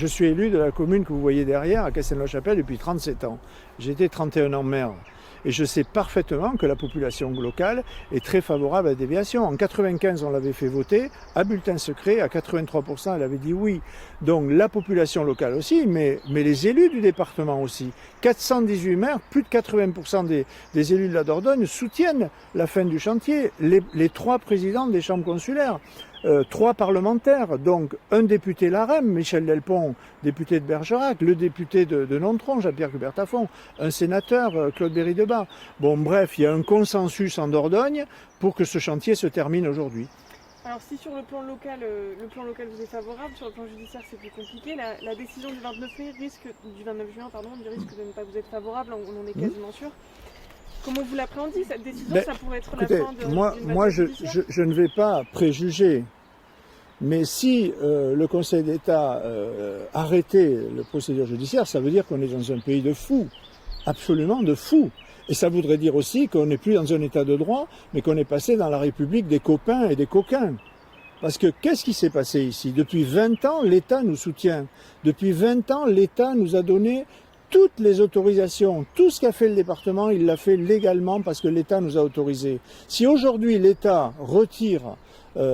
Je suis élu de la commune que vous voyez derrière, à Castelnau-la-Chapelle, depuis 37 ans. J'ai été 31 ans maire. Et je sais parfaitement que la population locale est très favorable à la déviation. En 95, on l'avait fait voter, à bulletin secret, à 83%, elle avait dit oui. Donc la population locale aussi, mais les élus du département aussi. 418 maires, plus de 80% des élus de la Dordogne soutiennent la fin du chantier. Les 3 présidents des chambres consulaires. 3 parlementaires, donc un député LAREM, Michel Delpont, député de Bergerac, le député de Nontron, Jean-Pierre Coubertin-Font, un sénateur, Claude Berry-Debat. Bon, bref, il y a un consensus en Dordogne pour que ce chantier se termine aujourd'hui. Alors si sur le plan local vous est favorable, sur le plan judiciaire c'est plus compliqué, la décision du 29 juin risque de ne pas vous être favorable, on en est quasiment sûr. Comment vous l'appréhendez cette décision? Ça pourrait être la fin de moi je ne vais pas préjuger, mais si le Conseil d'État arrêtait la procédure judiciaire, ça veut dire qu'on est dans un pays de fous, absolument de fous. Et ça voudrait dire aussi qu'on n'est plus dans un état de droit, mais qu'on est passé dans la République des copains et des coquins. Parce que qu'est-ce qui s'est passé ici? Depuis 20 ans, l'État nous soutient. Depuis 20 ans, l'État nous a donné toutes les autorisations, tout ce qu'a fait le département, il l'a fait légalement parce que l'État nous a autorisé. Si aujourd'hui l'État retire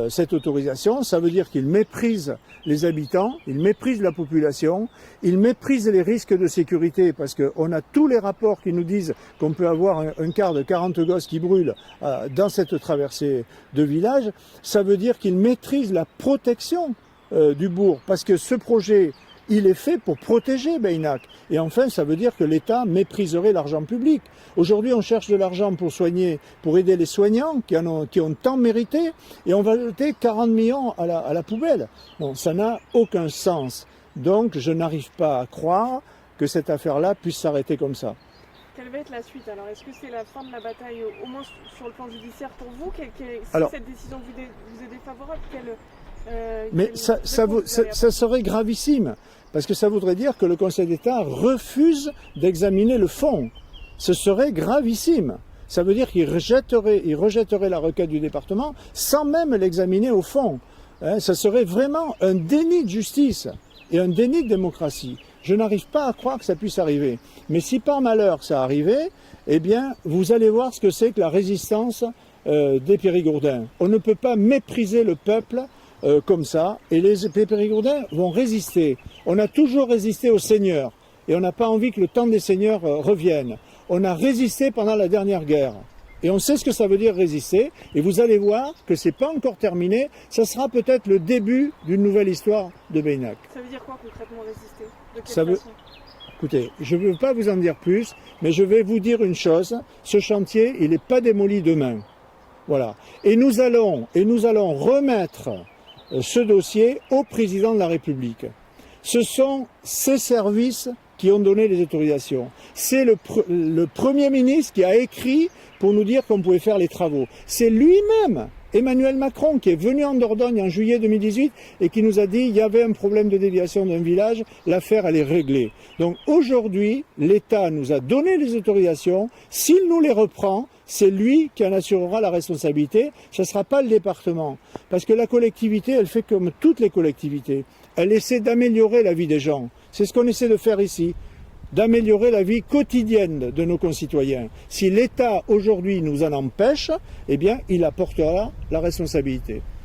cette autorisation, ça veut dire qu'il méprise les habitants, il méprise la population, il méprise les risques de sécurité parce qu'on a tous les rapports qui nous disent qu'on peut avoir un quart de 40 gosses qui brûlent dans cette traversée de village. Ça veut dire qu'il maîtrise la protection du bourg parce que ce projet, il est fait pour protéger Beynac. Et enfin, ça veut dire que l'État mépriserait l'argent public. Aujourd'hui, on cherche de l'argent pour soigner, pour aider les soignants qui ont tant mérité, et on va jeter 40 millions à la poubelle. Bon, ça n'a aucun sens. Donc, je n'arrive pas à croire que cette affaire-là puisse s'arrêter comme ça. Quelle va être la suite alors? Est-ce que c'est la fin de la bataille, au moins sur le plan judiciaire pour vous? Si cette décision vous est défavorable, mais ça serait gravissime, parce que ça voudrait dire que le Conseil d'État refuse d'examiner le fond. Ce serait gravissime. Ça veut dire qu'il rejetterait la requête du département sans même l'examiner au fond. Ça serait vraiment un déni de justice et un déni de démocratie. Je n'arrive pas à croire que ça puisse arriver. Mais si par malheur ça arrivait, eh bien, vous allez voir ce que c'est que la résistance des Périgourdins. On ne peut pas mépriser le peuple comme ça, et les Périgourdins vont résister. On a toujours résisté aux seigneurs, et on n'a pas envie que le temps des seigneurs revienne. On a résisté pendant la dernière guerre, et on sait ce que ça veut dire résister, et vous allez voir que c'est pas encore terminé, ça sera peut-être le début d'une nouvelle histoire de Beynac. Ça veut dire quoi concrètement résister? De quelle façon? Écoutez, je ne veux pas vous en dire plus, mais je vais vous dire une chose, ce chantier, il n'est pas démoli demain. Voilà. Et nous allons remettre ce dossier au président de la République. Ce sont ses services qui ont donné les autorisations. C'est le Premier ministre qui a écrit pour nous dire qu'on pouvait faire les travaux. C'est lui-même, Emmanuel Macron, qui est venu en Dordogne en juillet 2018 et qui nous a dit qu'il y avait un problème de déviation d'un village, l'affaire elle est réglée. Donc aujourd'hui, l'État nous a donné les autorisations, s'il nous les reprend, c'est lui qui en assurera la responsabilité, ce ne sera pas le département. Parce que la collectivité, elle fait comme toutes les collectivités. Elle essaie d'améliorer la vie des gens. C'est ce qu'on essaie de faire ici, d'améliorer la vie quotidienne de nos concitoyens. Si l'État aujourd'hui nous en empêche, eh bien il apportera la responsabilité.